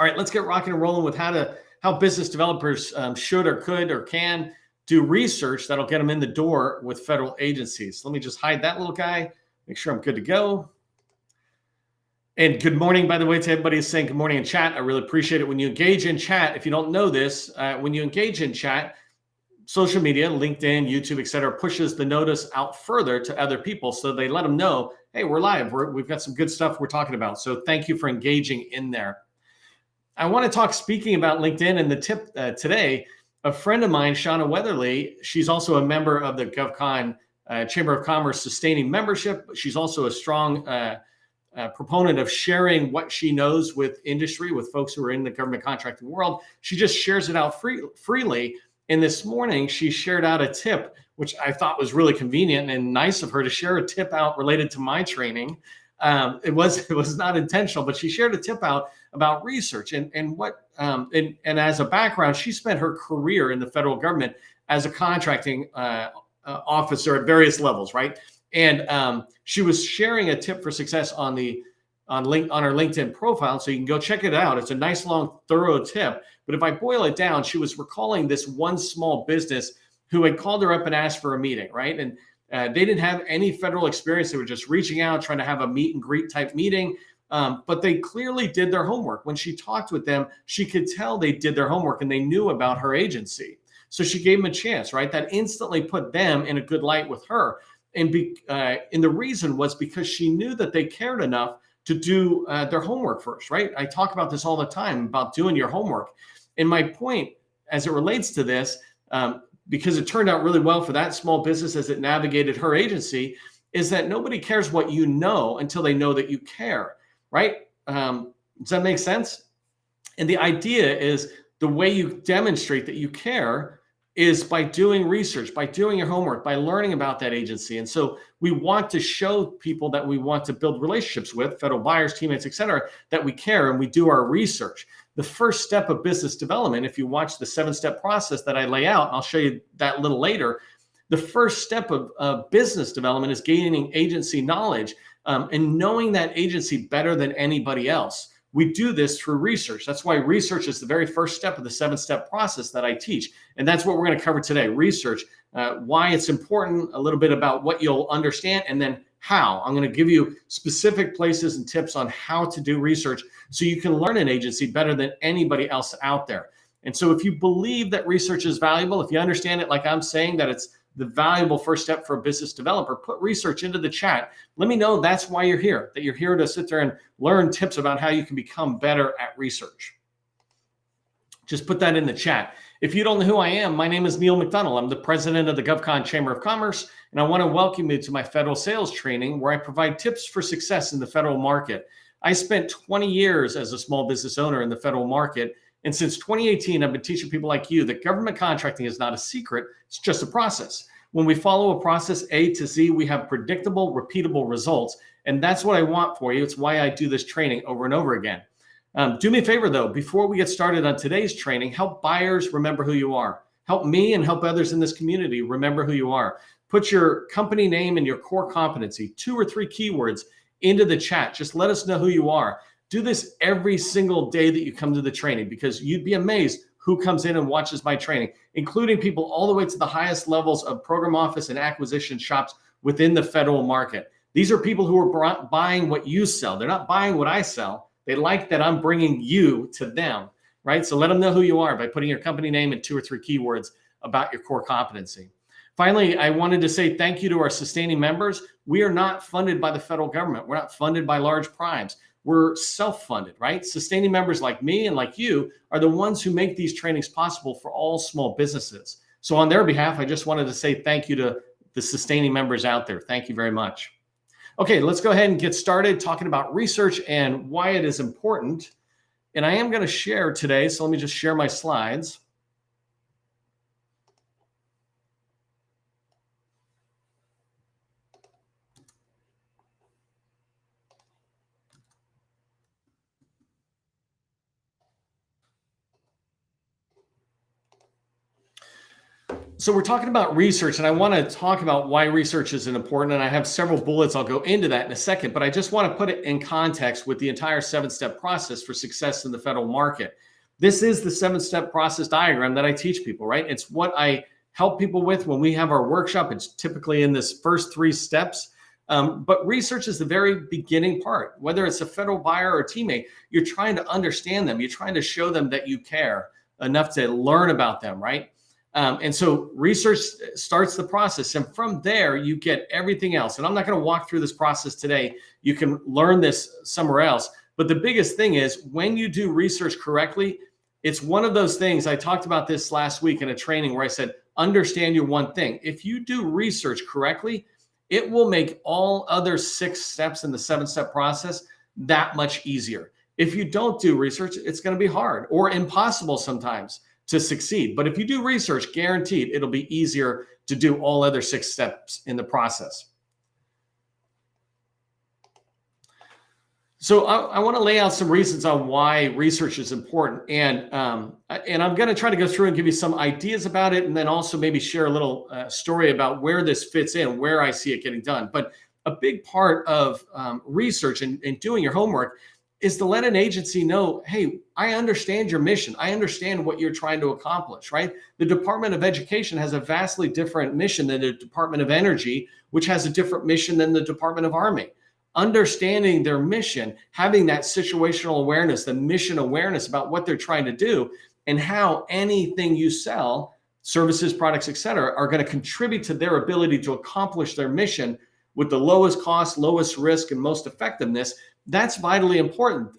All right, let's get rocking and rolling with how business developers should or could or can do research that'll get them in the door with federal agencies. Let me just hide that little guy, make sure I'm good to go. And good morning, by the way, to everybody who's saying good morning in chat. I really appreciate it when you engage in chat. If you don't know this, when you engage in chat, social media, LinkedIn, YouTube, et cetera, pushes the notice out further to other people. So they let them know, hey, we're live. We've got some good stuff we're talking about. So thank you for engaging in there. I want to talk, speaking about LinkedIn, and the tip today, a friend of mine, Shauna Weatherly, she's also a member of the GovCon Chamber of Commerce Sustaining Membership. She's also a strong proponent of sharing what she knows with industry, with folks who are in the government contracting world. She just shares it out freely. And this morning, she shared out a tip, which I thought was really convenient and nice of her to share a tip out related to my training. It was not intentional, but she shared a tip out about research and as a background, she spent her career in the federal government as a contracting officer at various levels, right? And she was sharing a tip for success on her LinkedIn profile, so you can go check it out. It's a nice, long, thorough tip. But if I boil it down, she was recalling this one small business who had called her up and asked for a meeting, right? And they didn't have any federal experience. They were just reaching out, trying to have a meet and greet type meeting. But they clearly did their homework. When she talked with them, she could tell they did their homework and they knew about her agency. So she gave them a chance, right? That instantly put them in a good light with her. And the reason was because she knew that they cared enough to do their homework first, right? I talk about this all the time, about doing your homework. And my point as it relates to this, because it turned out really well for that small business as it navigated her agency, is that nobody cares what you know until they know that you care, right? Does that make sense? And the idea is the way you demonstrate that you care is by doing research, by doing your homework, by learning about that agency. And so we want to show people that we want to build relationships with, federal buyers, teammates, et cetera, that we care and we do our research. The first step of business development, if you watch the 7-step process that I lay out, and I'll show you that a little later, the first step of business development is gaining agency knowledge and knowing that agency better than anybody else. We do this through research. That's why research is the very first step of the 7-step process that I teach. And that's what we're going to cover today, research, why it's important, a little bit about what you'll understand, and then how. I'm going to give you specific places and tips on how to do research so you can learn an agency better than anybody else out there. And so if you believe that research is valuable, if you understand it like I'm saying, that it's the valuable first step for a business developer, put research into the chat. Let me know that's why you're here, that you're here to sit there and learn tips about how you can become better at research. Just put that in the chat. If you don't know who I am, my name is Neil McDonnell. I'm the president of the GovCon Chamber of Commerce, and I want to welcome you to my federal sales training where I provide tips for success in the federal market. I spent 20 years as a small business owner in the federal market. And since 2018, I've been teaching people like you that government contracting is not a secret, it's just a process. When we follow a process A to Z, we have predictable, repeatable results. And that's what I want for you. It's why I do this training over and over again. Do me a favor, though, before we get started on today's training, help buyers remember who you are. Help me and help others in this community remember who you are. Put your company name and your core competency, 2 or 3 keywords, into the chat. Just let us know who you are. Do this every single day that you come to the training, because you'd be amazed who comes in and watches my training, including people all the way to the highest levels of program office and acquisition shops within the federal market. These are people who are buying what you sell. They're not buying what I sell. They like that I'm bringing you to them, right? So let them know who you are by putting your company name and 2 or 3 keywords about your core competency. Finally, I wanted to say thank you to our sustaining members. We are not funded by the federal government. We're not funded by large primes. We're self-funded, right? Sustaining members like me and like you are the ones who make these trainings possible for all small businesses. So on their behalf, I just wanted to say thank you to the sustaining members out there. Thank you very much. Okay, let's go ahead and get started talking about research and why it is important. And I am going to share today, so let me just share my slides. So we're talking about research, and I want to talk about why research is important. And I have several bullets. I'll go into that in a second, but I just want to put it in context with the entire 7-step process for success in the federal market. This is the 7-step process diagram that I teach people, right? It's what I help people with when we have our workshop. It's typically in this first 3 steps. But research is the very beginning part. Whether it's a federal buyer or teammate, you're trying to understand them. You're trying to show them that you care enough to learn about them, right? And so research starts the process. And from there, you get everything else. And I'm not going to walk through this process today. You can learn this somewhere else. But the biggest thing is when you do research correctly, it's one of those things. I talked about this last week in a training where I said, understand your one thing. If you do research correctly, it will make all other 6 steps in the 7-step process that much easier. If you don't do research, it's going to be hard or impossible sometimes to succeed. But if you do research, guaranteed, it'll be easier to do all other 6 steps in the process. So I want to lay out some reasons on why research is important. And I'm going to try to go through and give you some ideas about it, and then also maybe share a little story about where this fits in, where I see it getting done. But a big part of research and doing your homework is to let an agency know, hey, I understand your mission. I understand what you're trying to accomplish, right? The Department of Education has a vastly different mission than the Department of Energy, which has a different mission than the Department of Army. Understanding their mission, having that situational awareness, the mission awareness about what they're trying to do, and how anything you sell, services, products, et cetera, are going to contribute to their ability to accomplish their mission with the lowest cost, lowest risk, and most effectiveness. That's vitally important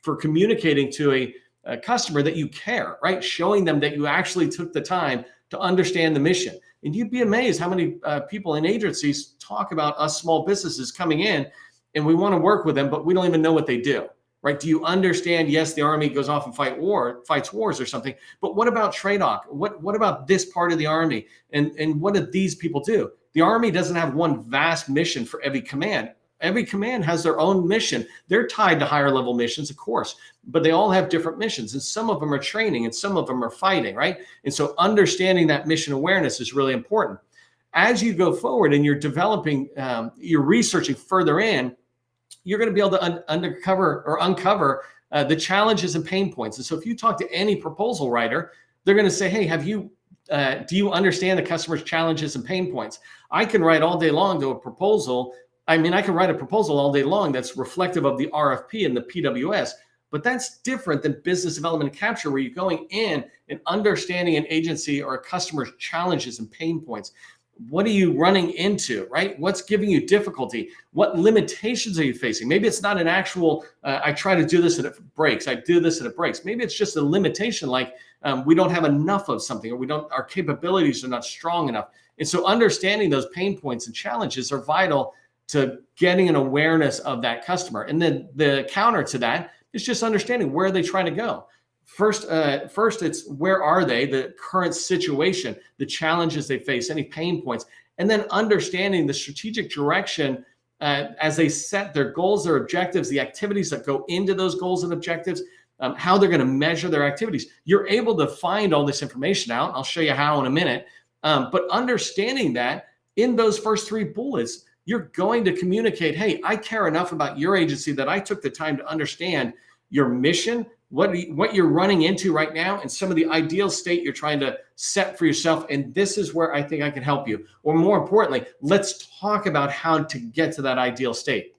for communicating to a customer that you care, right? Showing them that you actually took the time to understand the mission. And you'd be amazed how many people in agencies talk about us small businesses coming in and we want to work with them, but we don't even know what they do, right? Do you understand? Yes, the Army goes off and fights wars or something, but what about TRADOC? What about this part of the Army? And what do these people do? The Army doesn't have one vast mission for every command. Every command has their own mission. They're tied to higher level missions, of course, but they all have different missions. And some of them are training and some of them are fighting, right? And so understanding that mission awareness is really important. As you go forward and you're developing, you're researching further in, you're going to be able to uncover the challenges and pain points. And so if you talk to any proposal writer, they're going to say, hey, do you understand the customer's challenges and pain points? I can write all day long to a proposal. I can write a proposal all day long that's reflective of the RFP and the PWS, but that's different than business development and capture, where you're going in and understanding an agency or a customer's challenges and pain points. What are you running into, right? What's giving you difficulty? What limitations are you facing? Maybe it's not an actual, I try to do this and it breaks. I do this and it breaks. Maybe it's just a limitation, like we don't have enough of something, or our capabilities are not strong enough. And so understanding those pain points and challenges are vital to getting an awareness of that customer. And then the counter to that is just understanding where are they trying to go. First, it's where are they, the current situation, the challenges they face, any pain points, and then understanding the strategic direction as they set their goals, their objectives, the activities that go into those goals and objectives, how they're going to measure their activities. You're able to find all this information out. I'll show you how in a minute. But understanding that in those first 3 bullets, you're going to communicate, hey, I care enough about your agency that I took the time to understand your mission, what you're running into right now, and some of the ideal state you're trying to set for yourself. And this is where I think I can help you. Or more importantly, let's talk about how to get to that ideal state.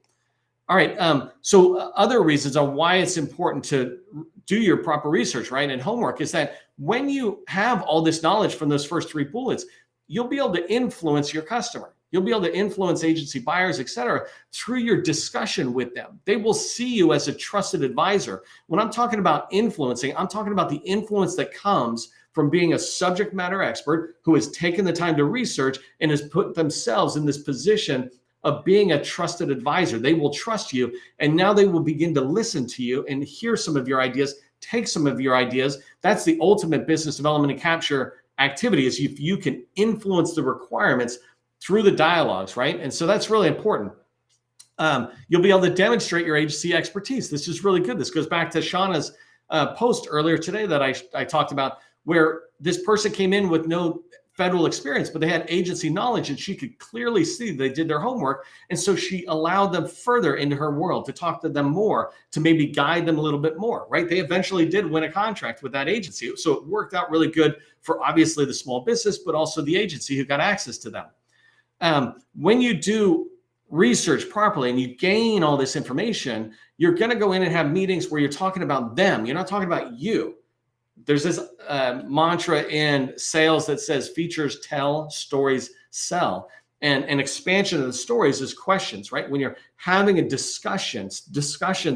All right. So other reasons on why it's important to do your proper research, right, and homework is that when you have all this knowledge from those first 3 bullets, you'll be able to influence your customer. You'll be able to influence agency buyers, et cetera, through your discussion with them. They will see you as a trusted advisor. When I'm talking about influencing, I'm talking about the influence that comes from being a subject matter expert who has taken the time to research and has put themselves in this position of being a trusted advisor. They will trust you, and now they will begin to listen to you and hear some of your ideas, take some of your ideas. That's the ultimate business development and capture activity, is if you can influence the requirements through the dialogues, right? And so that's really important. You'll be able to demonstrate your agency expertise. This is really good. This goes back to Shauna's post earlier today that I talked about, where this person came in with no federal experience, but they had agency knowledge, and she could clearly see they did their homework. And so she allowed them further into her world to talk to them more, to maybe guide them a little bit more, right? They eventually did win a contract with that agency. So it worked out really good for obviously the small business, but also the agency who got access to them. When you do research properly and you gain all this information, you're going to go in and have meetings where you're talking about them. You're not talking about you. There's this mantra in sales that says features tell, stories sell. And an expansion of the stories is questions, right? When you're having a discussions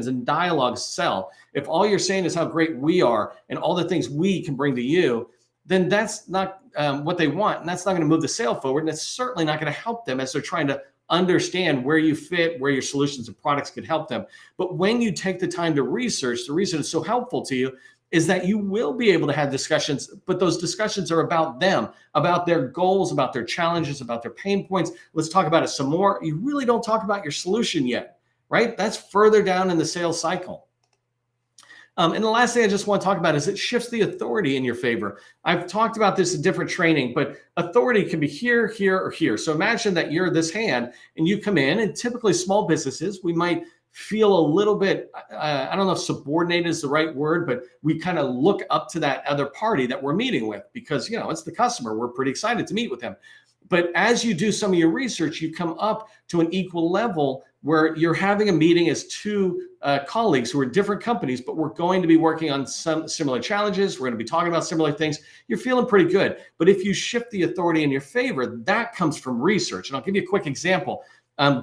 and dialogues sell. If all you're saying is how great we are and all the things we can bring to you, then that's not what they want. And that's not going to move the sale forward. And it's certainly not going to help them as they're trying to understand where you fit, where your solutions and products could help them. But when you take the time to research, the reason it's so helpful to you is that you will be able to have discussions, but those discussions are about them, about their goals, about their challenges, about their pain points. Let's talk about it some more. You really don't talk about your solution yet, right? That's further down in the sales cycle. And the last thing I just want to talk about is it shifts the authority in your favor. I've talked about this in different training, but authority can be here, here, or here. So imagine that you're this hand and you come in, and typically small businesses, we might feel a little bit, I don't know if subordinated is the right word, but we kind of look up to that other party that we're meeting with because, it's the customer. We're pretty excited to meet with them. But as you do some of your research, you come up to an equal level where you're having a meeting as two colleagues who are in different companies, but we're going to be working on some similar challenges. We're going to be talking about similar things. You're feeling pretty good. But if you shift the authority in your favor, that comes from research. And I'll give you a quick example.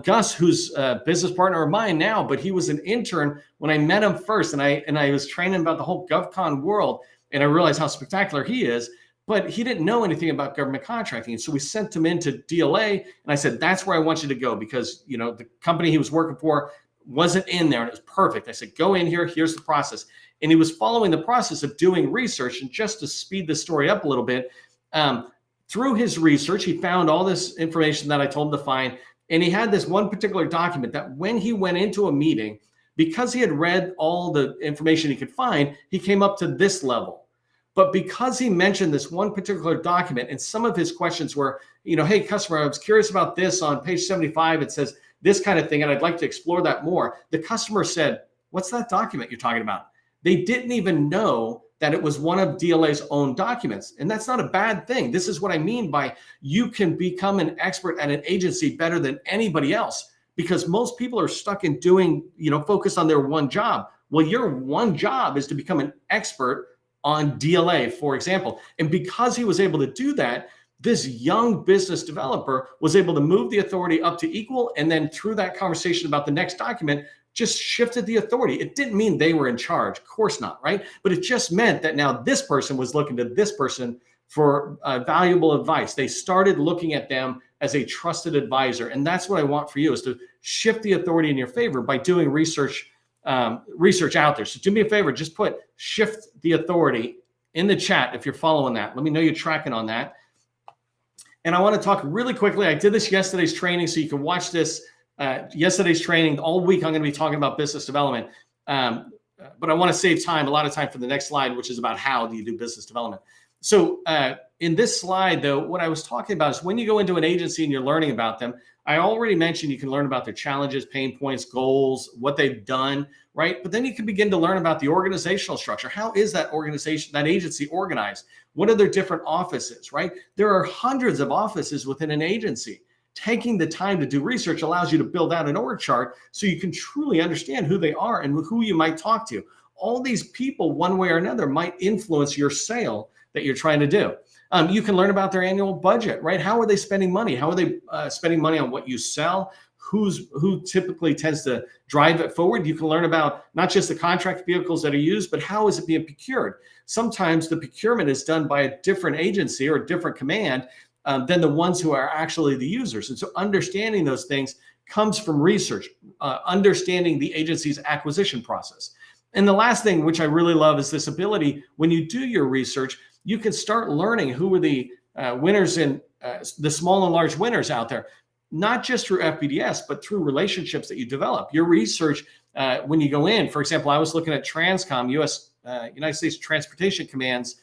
Gus, who's a business partner of mine now, but he was an intern when I met him first, and I was training about the whole GovCon world, and I realized how spectacular he is, but he didn't know anything about government contracting. And so we sent him into DLA, and I said, that's where I want you to go because, the company he was working for wasn't in there, and it was perfect. I said, go in here, here's the process. And he was following the process of doing research, and just to speed the story up a little bit, through his research, he found all this information that I told him to find. And he had this one particular document that when he went into a meeting, because he had read all the information he could find, he came up to this level. But because he mentioned this one particular document, and some of his questions were, hey, customer, I was curious about this on page 75. It says this kind of thing, and I'd like to explore that more. The customer said, what's that document you're talking about? They didn't even know that it was one of DLA's own documents. And that's not a bad thing. This is what I mean by you can become an expert at an agency better than anybody else, because most people are stuck in doing, focus on their one job. Well, your one job is to become an expert on DLA, for example. And because he was able to do that, this young business developer was able to move the authority up to equal. And then through that conversation about the next document, just shifted the authority. It didn't mean they were in charge, of course not, right? But it just meant that now this person was looking to this person for valuable advice. They started looking at them as a trusted advisor. And that's what I want for you, is to shift the authority in your favor by doing research out there. So do me a favor, just put shift the authority in the chat if you're following that. Let me know you're tracking on that. And I want to talk really quickly. I did this yesterday's training, so you can watch this. Yesterday's training all week. I'm going to be talking about business development, but I want to save time, a lot of time, for the next slide, which is about how do you do business development. So in this slide, though, what I was talking about is when you go into an agency and you're learning about them, I already mentioned you can learn about their challenges, pain points, goals, what they've done, right? But then you can begin to learn about the organizational structure. How is that organization, that agency organized? What are their different offices, right? There are hundreds of offices within an agency. Taking the time to do research allows you to build out an org chart so you can truly understand who they are and who you might talk to. All these people, one way or another, might influence your sale that you're trying to do. You can learn about their annual budget, right? How are they spending money? How are they spending money on what you sell? Who typically tends to drive it forward? You can learn about not just the contract vehicles that are used, but how is it being procured? Sometimes the procurement is done by a different agency or a different command than the ones who are actually the users. And so understanding those things comes from research, understanding the agency's acquisition process. And the last thing, which I really love, is this ability, when you do your research, you can start learning who are the winners and the small and large winners out there, not just through FBDS, but through relationships that you develop. Your research, when you go in, for example, I was looking at Transcom, United States Transportation Command's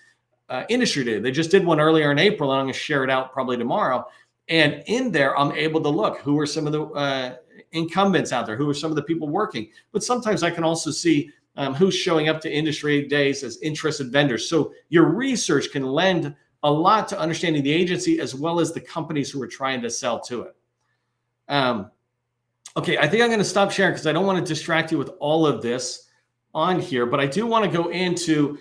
industry day. They just did one earlier in April, and I'm going to share it out probably tomorrow. And in there, I'm able to look who are some of the incumbents out there, who are some of the people working. But sometimes I can also see who's showing up to industry days as interested vendors. So your research can lend a lot to understanding the agency as well as the companies who are trying to sell to it. Okay, I think I'm going to stop sharing because I don't want to distract you with all of this on here, but I do want to go into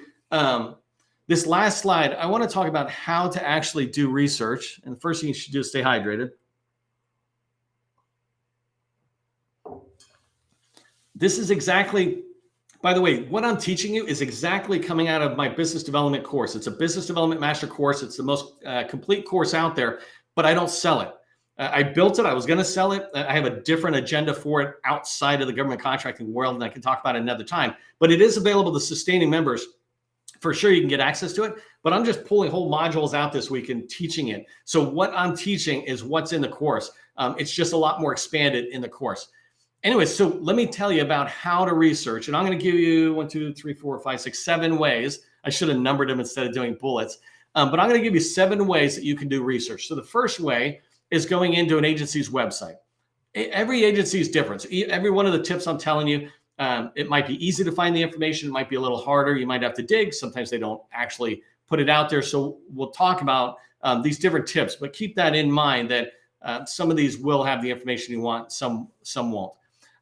this last slide. I want to talk about how to actually do research. And the first thing you should do is stay hydrated. This is exactly, by the way, what I'm teaching you is exactly coming out of my business development course. It's a business development master course. It's the most complete course out there, but I don't sell it. I built it. I was going to sell it. I have a different agenda for it outside of the government contracting world, and I can talk about it another time. But it is available to sustaining members. For sure, you can get access to it. But I'm just pulling whole modules out this week and teaching it. So what I'm teaching is what's in the course. It's just a lot more expanded in the course. Anyway, so let me tell you about how to research. And I'm going to give you 1, 2, 3, 4, 5, 6, 7 ways. I should have numbered them instead of doing bullets. But I'm going to give you 7 ways that you can do research. So the first way is going into an agency's website. Every agency is different. So every one of the tips I'm telling you, it might be easy to find the information. It might be a little harder. You might have to dig. Sometimes they don't actually put it out there. So we'll talk about these different tips, but keep that in mind that some of these will have the information you want, some won't.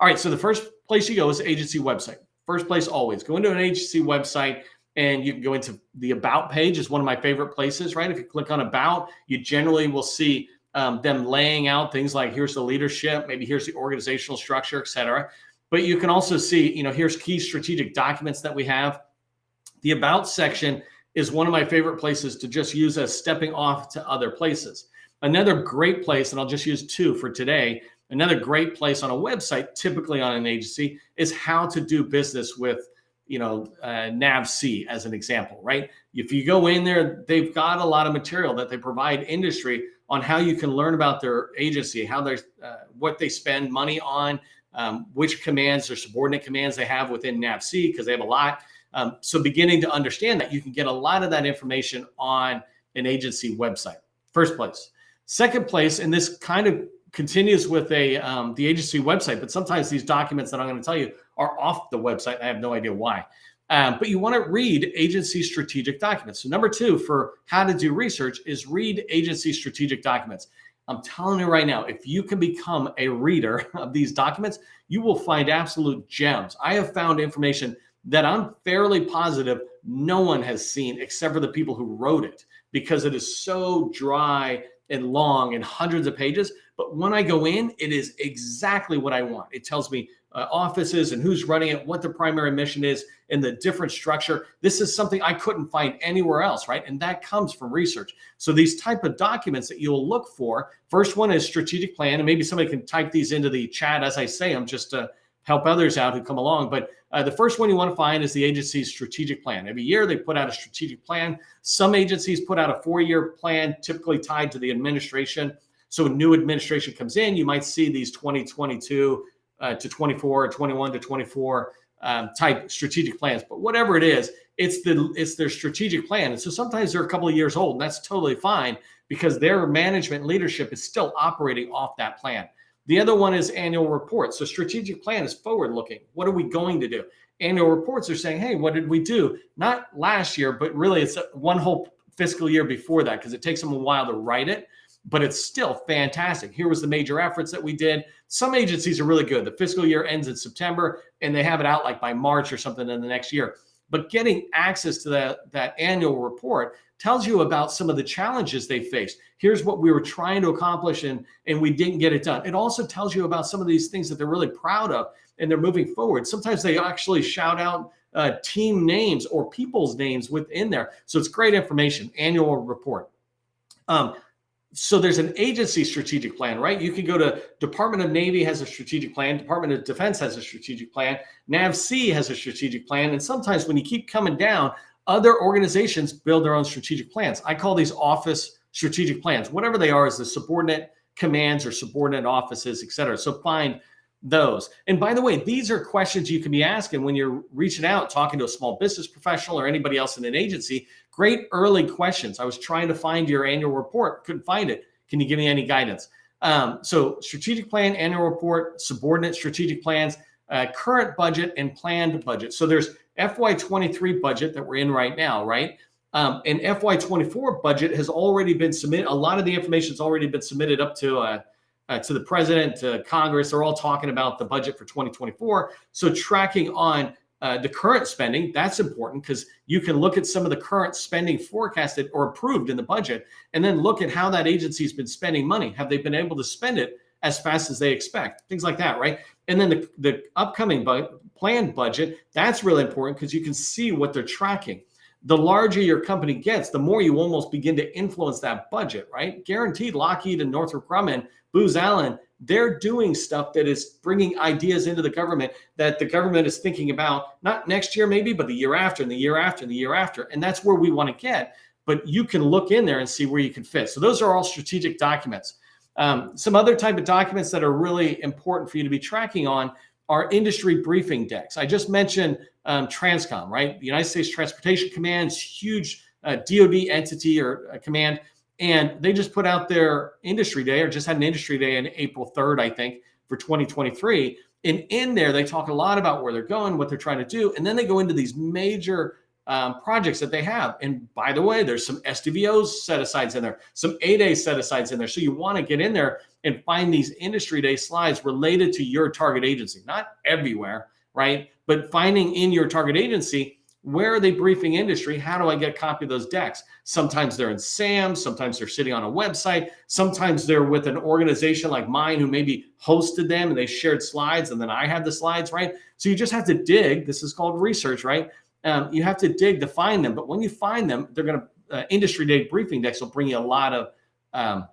All right, so the first place you go is agency website. First place always. Go into an agency website and you can go into the About page. Is one of my favorite places, right? If you click on About, you generally will see them laying out things like here's the leadership, maybe here's the organizational structure, et cetera. But you can also see, here's key strategic documents that we have. The About section is one of my favorite places to just use as stepping off to other places. Another great place, and I'll just use 2 for today, another great place on a website, typically on an agency, is how to do business with, NAVC as an example, right? If you go in there, they've got a lot of material that they provide industry on how you can learn about their agency, how they're, what they spend money on, which commands or subordinate commands they have within NAVC, because they have a lot. So beginning to understand that, you can get a lot of that information on an agency website. First place. Second place, and this kind of continues with the agency website, but sometimes these documents that I'm going to tell you are off the website. I have no idea why. But you want to read agency strategic documents. So number 2 for how to do research is read agency strategic documents. I'm telling you right now, if you can become a reader of these documents, you will find absolute gems. I have found information that I'm fairly positive no one has seen except for the people who wrote it, because it is so dry and long and hundreds of pages. But when I go in, it is exactly what I want. It tells me offices and who's running it, what the primary mission is, and the different structure. This is something I couldn't find anywhere else, right? And that comes from research. So these type of documents that you'll look for, first one is strategic plan, and maybe somebody can type these into the chat as I say them, just to help others out who come along. But the first one you want to find is the agency's strategic plan. Every year they put out a strategic plan. Some agencies put out a 4-year plan, typically tied to the administration. So when new administration comes in, you might see these 2022 to 24, 21 to 24 type strategic plans. But whatever it is, it's their strategic plan. And so sometimes they're a couple of years old, and that's totally fine because their management leadership is still operating off that plan. The other one is annual reports. So strategic plan is forward looking. What are we going to do? Annual reports are saying, hey, what did we do? Not last year, but really it's one whole fiscal year before that, because it takes them a while to write it, but it's still fantastic. Here was the major efforts that we did. Some agencies are really good. The fiscal year ends in September and they have it out like by March or something in the next year. But getting access to that annual report tells you about some of the challenges they faced. Here's what we were trying to accomplish and we didn't get it done. It also tells you about some of these things that they're really proud of and they're moving forward. Sometimes they actually shout out team names or people's names within there. So it's great information, annual report. So there's an agency strategic plan, right? You can go to Department of Navy has a strategic plan. Department of Defense has a strategic plan. NAVC has a strategic plan. And sometimes when you keep coming down, other organizations build their own strategic plans. I call these office strategic plans. Whatever they are is the subordinate commands or subordinate offices, et cetera. So find those. And by the way, these are questions you can be asking when you're reaching out, talking to a small business professional or anybody else in an agency. Great early questions. I was trying to find your annual report, couldn't find it. Can you give me any guidance? So strategic plan, annual report, subordinate strategic plans, current budget, and planned budget. So there's FY23 budget that we're in right now, right? And FY24 budget has already been submitted. A lot of the information has already been submitted up to the president, to Congress. They're all talking about the budget for 2024. So tracking on the current spending, that's important because you can look at some of the current spending forecasted or approved in the budget, and then look at how that agency's been spending money. Have they been able to spend it as fast as they expect? Things like that, right? And then the upcoming planned budget, that's really important because you can see what they're tracking. The larger your company gets, the more you almost begin to influence that budget, right? Guaranteed, Lockheed and Northrop Grumman, Booz Allen, they're doing stuff that is bringing ideas into the government that the government is thinking about, not next year maybe, but the year after and the year after and the year after. And that's where we want to get. But you can look in there and see where you can fit. So those are all strategic documents. Some other type of documents that are really important for you to be tracking on are industry briefing decks. I just mentioned Transcom, right? The United States Transportation Command's huge DoD entity or command. And they just put out their industry day, or just had an industry day on April 3rd, I think, for 2023. And in there, they talk a lot about where they're going, what they're trying to do. And then they go into these major projects that they have. And by the way, there's some SDVOs set-asides in there, some A-Day set-asides in there. So you want to get in there and find these industry day slides related to your target agency, not everywhere, right? But finding in your target agency, where are they briefing industry? How do I get a copy of those decks? Sometimes they're in SAM, sometimes they're sitting on a website, sometimes they're with an organization like mine who maybe hosted them and they shared slides and then I have the slides, right? So you just have to dig. This is called research, right? You have to dig to find them. But when you find them, they're going to, industry day briefing decks will bring you a lot of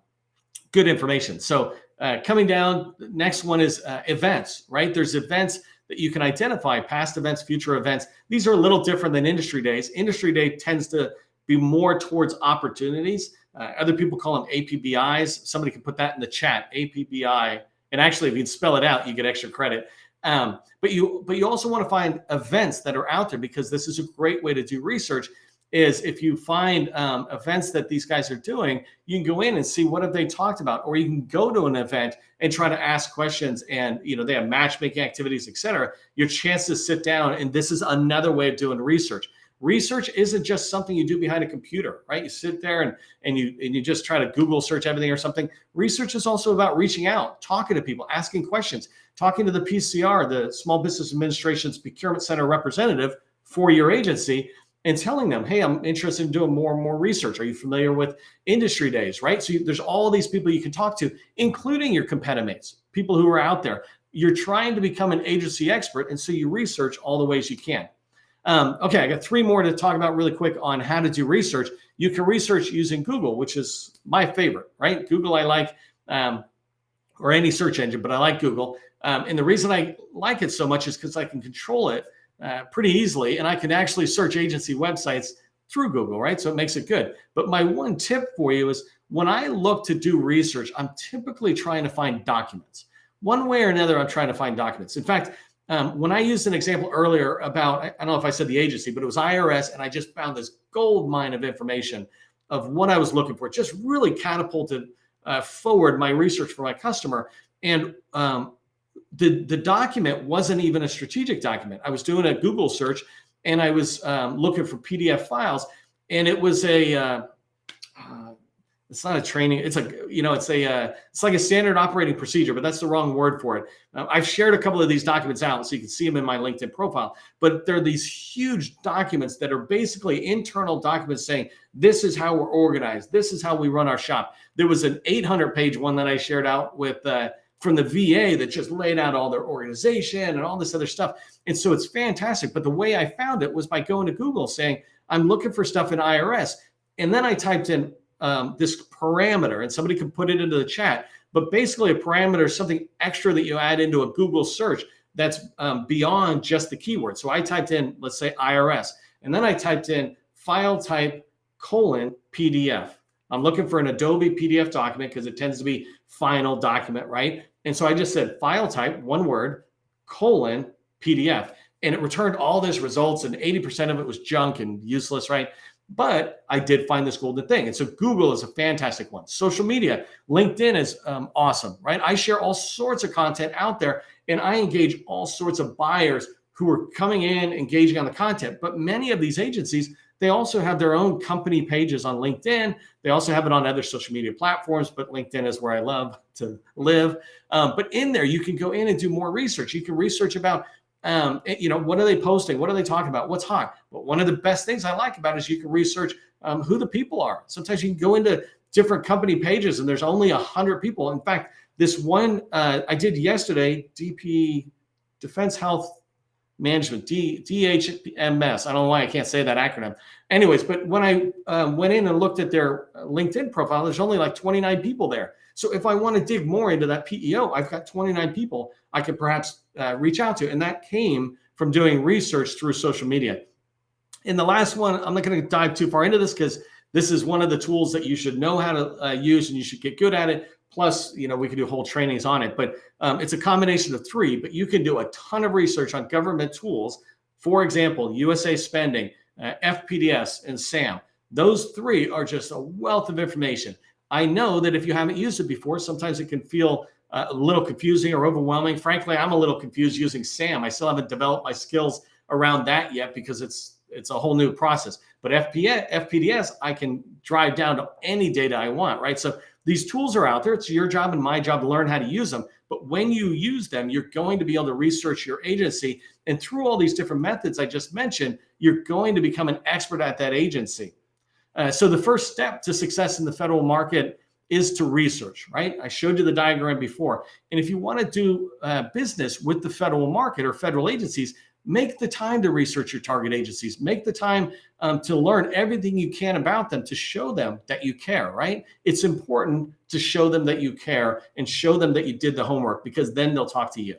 good information. So coming down, next one is events, right? There's events that you can identify, past events, future events. These are a little different than industry days. Industry day tends to be more towards opportunities. Other people call them APBIs. Somebody can put that in the chat, APBI. And actually, if you spell it out, you get extra credit. But you also want to find events that are out there, because this is a great way to do research. Is if you find events that these guys are doing, you can go in and see what have they talked about, or you can go to an event and try to ask questions, and they have matchmaking activities, etc. Your chance to sit down, and this is another way of doing research. Research isn't just something you do behind a computer, right? You sit there and you just try to Google search everything or something. Research is also about reaching out, talking to people, asking questions, talking to the PCR, the Small Business Administration's Procurement Center representative for your agency, and telling them, hey, I'm interested in doing more and more research. Are you familiar with industry days, right? So there's all these people you can talk to, including your competitors, people who are out there. You're trying to become an agency expert, and so you research all the ways you can. Okay, I got 3 more to talk about really quick on how to do research. You can research using Google, which is my favorite, right? Google I like, or any search engine, but I like Google. And the reason I like it so much is because I can control it pretty easily, and I can actually search agency websites through Google, right? So it makes it good. But my one tip for you is, when I look to do research, I'm typically trying to find documents. One way or another, I'm trying to find documents. In fact, when I used an example earlier about, I don't know if I said the agency, but it was IRS, and I just found this gold mine of information of what I was looking for. It just really catapulted forward my research for my customer. And the document wasn't even a strategic document. I was doing a Google search, and I was looking for PDF files, and it was it's not a training. It's it's like a standard operating procedure, but that's the wrong word for it. I've shared a couple of these documents out so you can see them in my LinkedIn profile, but they're these huge documents that are basically internal documents saying, this is how we're organized. This is how we run our shop. There was an 800-page one that I shared out with, from the VA, that just laid out all their organization and all this other stuff. And so it's fantastic. But the way I found it was by going to Google saying, I'm looking for stuff in IRS. And then I typed in this parameter, and somebody could put it into the chat. But basically, a parameter is something extra that you add into a Google search that's beyond just the keyword. So I typed in, let's say, IRS, and then I typed in file type : PDF. I'm looking for an Adobe PDF document because it tends to be final document, right? And so I just said file type, one word, colon, PDF. And it returned all this results, and 80% of it was junk and useless, right? But I did find this golden thing. And so Google is a fantastic one. Social media, LinkedIn is awesome, right? I share all sorts of content out there, and I engage all sorts of buyers who are coming in, engaging on the content. But many of these agencies, they also have their own company pages on LinkedIn. They also have it on other social media platforms, but LinkedIn is where I love to live. But in there, you can go in and do more research. You can research about, what are they posting? What are they talking about? What's hot? But one of the best things I like about it is you can research who the people are. Sometimes you can go into different company pages and there's only 100 people. In fact, this one I did yesterday, DP, Defense Health Management, DHMS. I don't know why I can't say that acronym. Anyways, but when I went in and looked at their LinkedIn profile, there's only like 29 people there. So if I want to dig more into that PEO, I've got 29 people I could perhaps reach out to. And that came from doing research through social media. In the last one, I'm not going to dive too far into this because this is one of the tools that you should know how to use and you should get good at it. Plus, we can do whole trainings on it, but it's a combination of three, but you can do a ton of research on government tools. For example, USA Spending, FPDS, and SAM. Those three are just a wealth of information. I know that if you haven't used it before, sometimes it can feel a little confusing or overwhelming. Frankly, I'm a little confused using SAM. I still haven't developed my skills around that yet because it's a whole new process. But FPDS, I can drive down to any data I want, right? So these tools are out there. It's your job and my job to learn how to use them. But when you use them, you're going to be able to research your agency. And through all these different methods I just mentioned, you're going to become an expert at that agency. So the first step to success in the federal market is to research, right? I showed you the diagram before. And if you want to do business with the federal market or federal agencies, make the time to research your target agencies. Make the time to learn everything you can about them to show them that you care, right? It's important to show them that you care and show them that you did the homework because then they'll talk to you.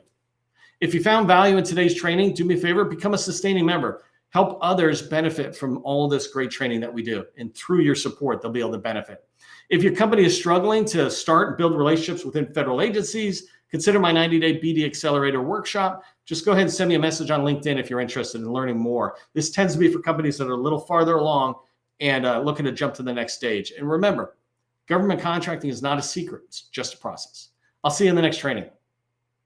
If you found value in today's training, do me a favor, become a sustaining member. Help others benefit from all this great training that we do. And through your support, they'll be able to benefit. If your company is struggling to start and build relationships within federal agencies, consider my 90-day BD Accelerator workshop. Just go ahead and send me a message on LinkedIn if you're interested in learning more. This tends to be for companies that are a little farther along and looking to jump to the next stage. And remember, government contracting is not a secret. It's just a process. I'll see you in the next training.